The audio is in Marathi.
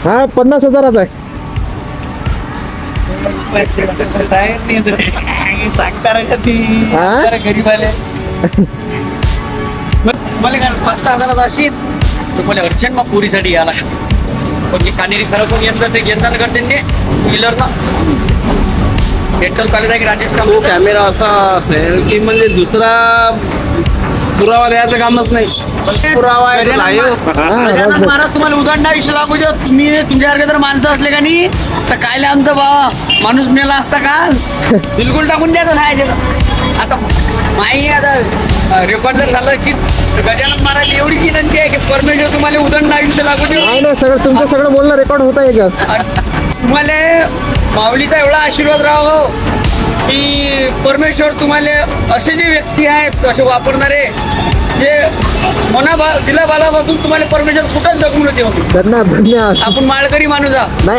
हा 50,000चा आहे. सांगता हा? गरीब आले मला काय 5-6 हजारात अशी तर मला अर्जंट मग पुरीसाठी यायला पण जे कानेरी खरं पण यंदा ते यंदा करते ते व्हीलरनं मेडिकल कॉलेज आहे की राजेश का तो कॅमेरा असा असेल की म्हणजे दुसरा पुरावा द्यायचं कामच नाही. पुरावा आहे तो live. गजानन महाराज तुम्हाला उदाहरण आयुष्य लागू द्या. तुम्ही तुमच्यासारखे जर माणसं असले का नाही तर कायले आमचं बा माणूस मेला असता का बिलकुल टाकून द्यायचं नाही आता माही आता रेकॉर्ड जर झालं असेल तर गजानन महाराज एवढी विनंती आहे की परमेश्वर तुम्हाला उदाहरण आयुष्य लागू दे. नाही ना, सगळं तुमचं सगळं बोलणं रेकॉर्ड होत आहे का? तुम्हाला माऊलीचा एवढा आशीर्वाद राहो की परमेश्वर तुम्हाला असे जे व्यक्ती आहेत असे वापरणारे जे दिला बालापासून तुम्हाला परमेश्वर कुठंच जगून ठेवतो. धन्यवाद. आपण माळकरी माणूस आहोत. नाही